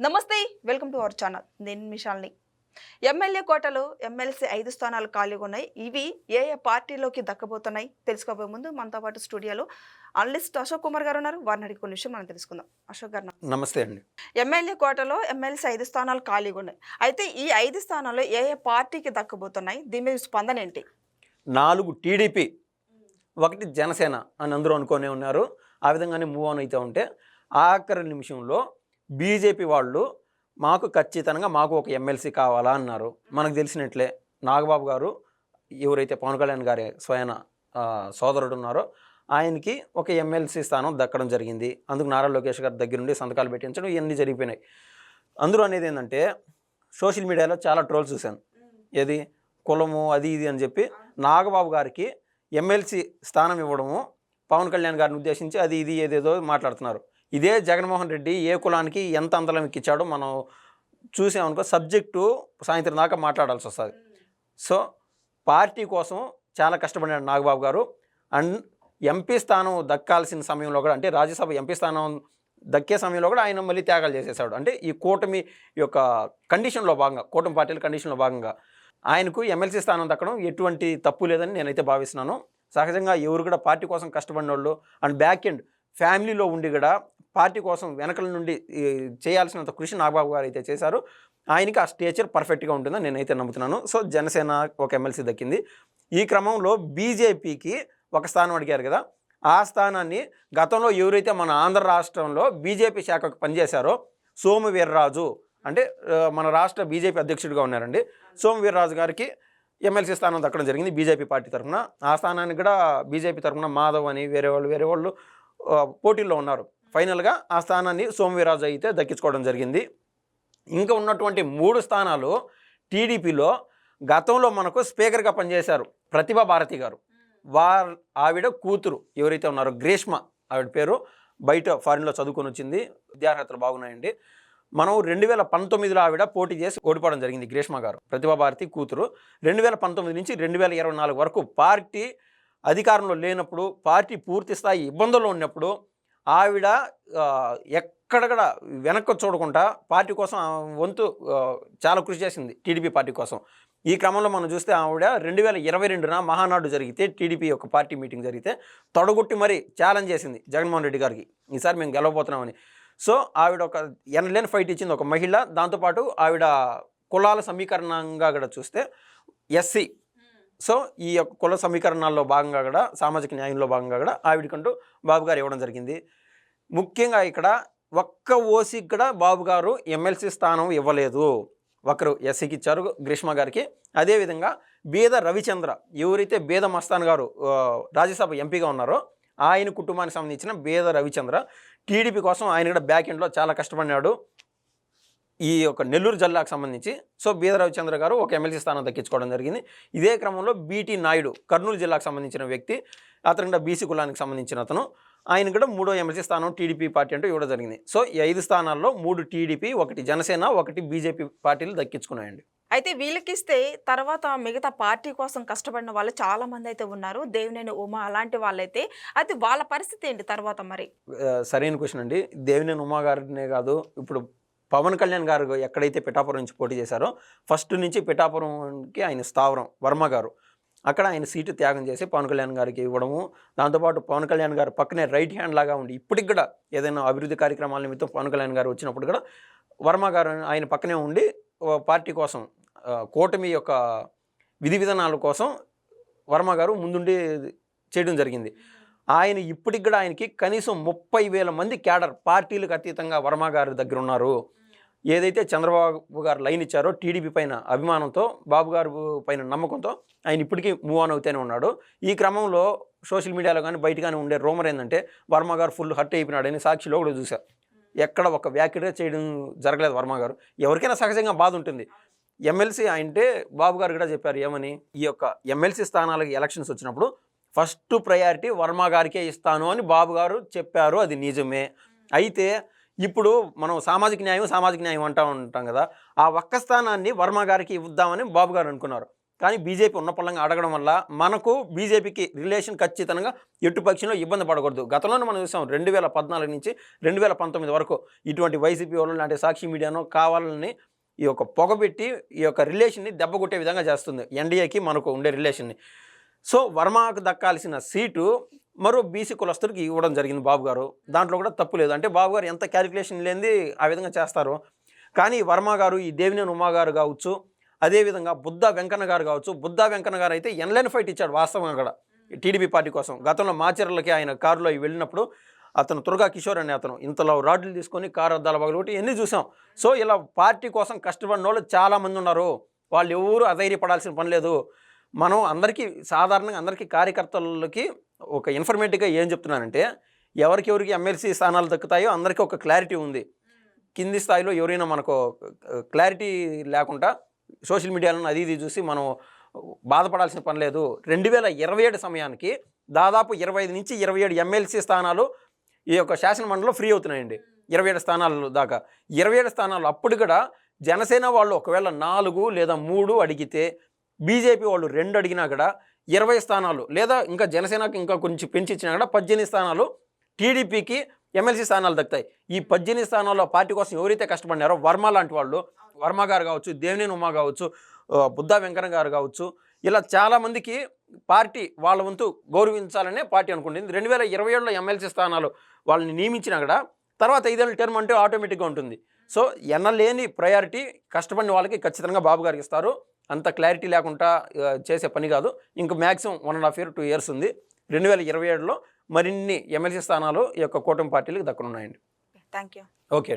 నమస్తే welcome to our channel నేను మిషాల్ని MLA కోటలో ఎమ్మెల్సీ 5 స్థానాలు ఖాళీగా ఉన్నాయి. ఇవి ఏ ఏ పార్టీలోకి దక్కబోతున్నాయి తెలుసుకోబోయే ముందు మనతో పాటు స్టూడియోలో అనలిస్ట్ అశోక్ కుమార్ గారు ఉన్నారు. వారిని అడిగి కొన్ని విషయం మనం తెలుసుకుందాం. అశోక్ గారు నమస్తే అండి. ఎమ్మెల్యే కోటలో ఎమ్మెల్సీ 5 స్థానాలు ఖాళీగా ఉన్నాయి. అయితే ఈ 5 స్థానాలు ఏ ఏ పార్టీకి దక్కబోతున్నాయి, దీని మీద స్పందన ఏంటి? 4 టీడీపీ, 1 జనసేన అని అందరూ అనుకునే ఉన్నారు. ఆ విధంగానే మూవ్ ఆన్ అయితే ఉంటే ఆఖరి నిమిషంలో బీజేపీ వాళ్ళు మాకు ఒక ఎమ్మెల్సీ కావాలా అన్నారు. మనకు తెలిసినట్లే నాగబాబు గారు ఎవరైతే పవన్ కళ్యాణ్ గారి స్వయన సోదరుడు ఉన్నారో ఆయనకి ఒక ఎమ్మెల్సీ స్థానం దక్కడం జరిగింది. అందుకు నారా లోకేష్ గారి దగ్గర నుండి సంతకాలు పెట్టించడం ఇవన్నీ జరిగిపోయినాయి. అందరూ అనేది ఏంటంటే సోషల్ మీడియాలో చాలా ట్రోల్స్ చూశాను. ఏది కులము అది ఇది అని చెప్పి నాగబాబు గారికి ఎమ్మెల్సీ స్థానం ఇవ్వడము పవన్ కళ్యాణ్ గారిని ఉద్దేశించి అది ఇది ఏదేదో మాట్లాడుతున్నారు. ఇదే జగన్మోహన్ రెడ్డి ఏ కులానికి ఎంత అందలం ఎక్కించాడో మనం చూసామనుకో సబ్జెక్టు సాయంత్రం దాకా మాట్లాడాల్సి వస్తుంది. సో పార్టీ కోసం చాలా కష్టపడినాడు నాగబాబు గారు. అండ్ ఎంపీ స్థానం దక్కాల్సిన సమయంలో కూడా, అంటే రాజ్యసభ ఎంపీ స్థానం దక్కే సమయంలో కూడా ఆయన మళ్ళీ త్యాగాలు చేసేసాడు. అంటే ఈ కూటమి యొక్క కండిషన్లో భాగంగా, కూటమి పార్టీల కండిషన్లో భాగంగా ఆయనకు ఎమ్మెల్సీ స్థానం దక్కడం ఎటువంటి తప్పు లేదని నేనైతే భావిస్తున్నాను. సహజంగా ఎవరు కూడా పార్టీ కోసం కష్టపడిన వాళ్ళు అండ్ బ్యాక్ ఎండ్ ఫ్యామిలీలో ఉండి కూడా పార్టీ కోసం వెనకల నుండి చేయాల్సినంత కృషి నాగబాబు గారు అయితే చేశారు. ఆయనకి ఆ స్టేచర్ పర్ఫెక్ట్గా ఉంటుందని నేనైతే నమ్ముతున్నాను. సో జనసేన ఒక ఎమ్మెల్సీ దక్కింది. ఈ క్రమంలో బీజేపీకి ఒక స్థానం అడిగారు కదా, ఆ స్థానాన్ని గతంలో ఎవరైతే మన ఆంధ్ర రాష్ట్రంలో బీజేపీ శాఖకు పనిచేశారో సోము వీర్రాజు, అంటే మన రాష్ట్ర బీజేపీ అధ్యక్షుడిగా ఉన్నారండి, సోము వీర్రాజు గారికి ఎమ్మెల్సీ స్థానం దక్కడం జరిగింది బీజేపీ పార్టీ తరఫున. ఆ స్థానానికి కూడా బీజేపీ తరఫున మాధవ్ అని వేరే వాళ్ళు పోటీల్లో ఉన్నారు. ఫైనల్గా ఆ స్థానాన్ని సోము వీర్రాజు అయితే దక్కించుకోవడం జరిగింది. ఇంకా ఉన్నటువంటి 3 స్థానాలు టీడీపీలో గతంలో మనకు స్పీకర్గా పనిచేశారు ప్రతిభా భారతి గారు. ఆవిడ కూతురు ఎవరైతే ఉన్నారో గ్రీష్మ, ఆవిడ పేరు, బయట ఫారిన్లో చదువుకొని వచ్చింది, విద్యార్హతలు బాగున్నాయండి. మనం 2019లో ఆవిడ పోటీ చేసి ఓడిపోవడం జరిగింది. గ్రీష్మ గారు ప్రతిభా భారతి కూతురు. 2019 నుంచి 2024 వరకు పార్టీ అధికారంలో లేనప్పుడు, పార్టీ పూర్తి స్థాయి ఇబ్బందుల్లో ఉన్నప్పుడు ఆవిడ ఎక్కడక్కడ వెనక్కి చూడకుండా పార్టీ కోసం వంతు చాలా కృషి చేసింది టీడీపీ పార్టీ కోసం. ఈ క్రమంలో మనం చూస్తే ఆవిడ 2022న మహానాడు జరిగితే, టీడీపీ యొక్క పార్టీ మీటింగ్ జరిగితే తొడగొట్టి మరీ ఛాలెంజ్ చేసింది జగన్మోహన్ రెడ్డి గారికి, ఈసారి మేము గెలవబోతున్నామని. సో ఆవిడ ఒక ఎనలేని ఫైట్ ఇచ్చింది, ఒక మహిళ. దాంతోపాటు ఆవిడ కులాల సమీకరణంగా కూడా చూస్తే ఎస్సీ, సో ఈ యొక్క కుల సమీకరణాల్లో భాగంగా కూడా, సామాజిక న్యాయంలో భాగంగా కూడా ఆవిడకంటూ బాబు గారు ఇవ్వడం జరిగింది. ముఖ్యంగా ఇక్కడ ఒక్క ఓసీకి కూడా బాబు గారు ఎమ్మెల్సీ స్థానం ఇవ్వలేదు. ఒకరు ఎస్సీకి ఇచ్చారు గ్రీష్మ గారికి. అదేవిధంగా బేద రవిచంద్ర, ఎవరైతే బేద మస్తాన్ గారు రాజ్యసభ ఎంపీగా ఉన్నారో ఆయన కుటుంబానికి సంబంధించిన బేద రవిచంద్ర టీడీపీ కోసం ఆయన కూడా బ్యాక్ ఎండ్లో చాలా కష్టపడినాడు ఈ యొక్క నెల్లూరు జిల్లాకు సంబంధించి. సో బీద రవిచంద్ర గారు ఒక ఎమ్మెల్సీ స్థానం దక్కించుకోవడం జరిగింది. ఇదే క్రమంలో బీటీ నాయుడు, కర్నూలు జిల్లాకు సంబంధించిన వ్యక్తి, అతను కూడా బీసీ కులానికి సంబంధించిన అతను, ఆయన కూడా 3వ ఎమ్మెల్సీ స్థానం టీడీపీ పార్టీ అంటూ ఇవ్వడం జరిగింది. సో ఈ 5 స్థానాల్లో 3 టీడీపీ, 1 జనసేన, 1 బీజేపీ పార్టీలు దక్కించుకున్నాయండి. అయితే వీళ్ళకిస్తే తర్వాత మిగతా పార్టీ కోసం కష్టపడిన వాళ్ళు చాలా మంది అయితే ఉన్నారు, దేవినేని ఉమా అలాంటి వాళ్ళైతే. అయితే వాళ్ళ పరిస్థితి ఏంటి తర్వాత? మరి సరైన క్వశ్చన్ అండి. దేవినేని ఉమా గారినే కాదు, ఇప్పుడు పవన్ కళ్యాణ్ గారు ఎక్కడైతే పిఠాపురం నుంచి పోటీ చేశారో ఫస్ట్ నుంచి పిఠాపురంకి ఆయన స్థావరం వర్మ గారు, అక్కడ ఆయన సీటు త్యాగం చేసి పవన్ కళ్యాణ్ గారికి ఇవ్వడము. దాంతోపాటు పవన్ కళ్యాణ్ గారు పక్కనే రైట్ హ్యాండ్ లాగా ఉండి, ఇప్పటికి కూడా ఏదైనా అభివృద్ధి కార్యక్రమాల నిమిత్తం పవన్ కళ్యాణ్ గారు వచ్చినప్పుడు కూడా వర్మ గారు ఆయన పక్కనే ఉండి పార్టీ కోసం, కూటమి యొక్క విధి విధానాల కోసం వర్మ గారు ముందుండి చేయడం జరిగింది. ఆయన ఇప్పటికి కూడా ఆయనకి కనీసం 30,000 మంది క్యాడర్, పార్టీలకు అతీతంగా వర్మ గారి దగ్గర ఉన్నారు. ఏదైతే చంద్రబాబు గారు లైన్ ఇచ్చారో టీడీపీ పైన అభిమానంతో, బాబు గారు పైన నమ్మకంతో ఆయన ఇప్పటికీ మూవ్ ఆన్ అవుతూనే ఉన్నాడు. ఈ క్రమంలో సోషల్ మీడియాలో కానీ బయట కానీ ఉండే రూమర్ ఏంటంటే వర్మ గారు ఫుల్ హర్ట్ అయిపోయినాడని సాక్షిలో కూడా చూశారు. ఎక్కడ ఒక వ్యాఖ్య చేయడం జరగలేదు వర్మ గారు. ఎవరికైనా సహజంగా బాధ ఉంటుంది. ఎమ్మెల్సీ అంటే బాబు గారు కూడా చెప్పారు ఏమని, ఈ యొక్క ఎమ్మెల్సీ స్థానాలకు ఎలక్షన్స్ వచ్చినప్పుడు ఫస్ట్ ప్రయారిటీ వర్మ గారికే ఇస్తాను అని బాబు గారు చెప్పారు. అది నిజమే. అయితే ఇప్పుడు మనం సామాజిక న్యాయం అంటూ ఉంటాం కదా, ఆ ఒక్క స్థానాన్ని వర్మ గారికి ఇద్దామని బాబు గారు అనుకున్నారు. కానీ బీజేపీ ఉన్న పళ్ళంగా అడగడం వల్ల మనకు బీజేపీకి రిలేషన్ ఖచ్చితంగా ఎటు పక్షంలో ఇబ్బంది పడకూడదు. గతంలోనే మనం చూసాం 2014 నుంచి 2019 వరకు ఇటువంటి వైసీపీ వాళ్ళు లాంటి సాక్షి మీడియాను కావాలని ఈ యొక్క పొగబెట్టి ఈ యొక్క రిలేషన్ని దెబ్బకొట్టే విధంగా చేస్తుంది ఎన్డీఏకి మనకు ఉండే రిలేషన్ని. సో వర్మకు దక్కాల్సిన సీటు మరో బీసీ కులస్తుడికి ఇవ్వడం జరిగింది బాబు గారు. దాంట్లో కూడా తప్పు లేదు. అంటే బాబు గారు ఎంత క్యాలిక్యులేషన్ లేనిది ఆ విధంగా చేస్తారు. కానీ వర్మ గారు, ఈ దేవినేని ఉమా గారు కావచ్చు, అదేవిధంగా బుద్ధా వెంకన్న గారు కావచ్చు. బుద్ధా వెంకన్న గారు అయితే ఎన్లైన్ ఫైట్ ఇచ్చాడు వాస్తవంగా కూడా టీడీపీ పార్టీ కోసం. గతంలో మాచర్లకి ఆయన కారులో వెళ్ళినప్పుడు అతను తుర్గా కిషోర్ అనే అతను ఇంతలో రాడ్లు తీసుకొని కారు అద్దాల పగలగొట్టి ఎన్ని చూసాం. సో ఇలా పార్టీ కోసం కష్టపడిన వాళ్ళు చాలామంది ఉన్నారు. వాళ్ళు ఎవరు అధైర్యపడాల్సిన పని లేదు. మనం అందరికీ సాధారణంగా అందరికీ కార్యకర్తలకి ఒక ఇన్ఫర్మేటివ్గా ఏం చెప్తున్నానంటే, ఎవరికి ఎమ్మెల్సీ స్థానాలు దక్కుతాయో అందరికీ ఒక క్లారిటీ ఉంది. కింది స్థాయిలో ఎవరైనా మనకు క్లారిటీ లేకుండా సోషల్ మీడియాలను అది ఇది చూసి మనం బాధపడాల్సిన పని లేదు. 2027 సమయానికి దాదాపు 25 నుంచి 27 ఎమ్మెల్సీ స్థానాలు ఈ యొక్క శాసనమండలిలో ఫ్రీ అవుతున్నాయండి. 27 స్థానాలు దాకా. 27 స్థానాలు అప్పుడు కూడా జనసేన వాళ్ళు ఒకవేళ 4 లేదా 3 అడిగితే, బీజేపీ వాళ్ళు 2 అడిగినా కూడా 20 స్థానాలు, లేదా ఇంకా జనసేనకి ఇంకా కొంచెం పెంచి ఇచ్చినా కూడా 18 స్థానాలు టీడీపీకి ఎమ్మెల్సీ స్థానాలు దక్కుతాయి. ఈ 18 స్థానాల్లో పార్టీ కోసం ఎవరైతే కష్టపడినారో వర్మ లాంటి వాళ్ళు, వర్మ గారు కావచ్చు, దేవినేని ఉమా కావచ్చు, బుద్ధా వెంకన్న గారు కావచ్చు, ఇలా చాలామందికి పార్టీ వాళ్ళ వంతు గౌరవించాలనే పార్టీ అనుకుంటుంది. 2027లో ఎమ్మెల్సీ స్థానాలు వాళ్ళని నియమించినా కూడా తర్వాత 5 ఏళ్ళ టర్మ్ అంటే ఆటోమేటిక్గా ఉంటుంది. సో ఎన్నలేని ప్రయారిటీ కష్టపడిన వాళ్ళకి ఖచ్చితంగా బాబు గారికి ఇస్తారు. అంత క్లారిటీ లేకుండా చేసే పని కాదు. ఇంకా మ్యాక్సిమం 1.5 year 2 years ఉంది. 2027లో మరిన్ని ఎమ్మెల్సీ స్థానాలు ఈ యొక్క కూటమి పార్టీలకు దక్కనున్నాయండి. Thank you. ఓకే.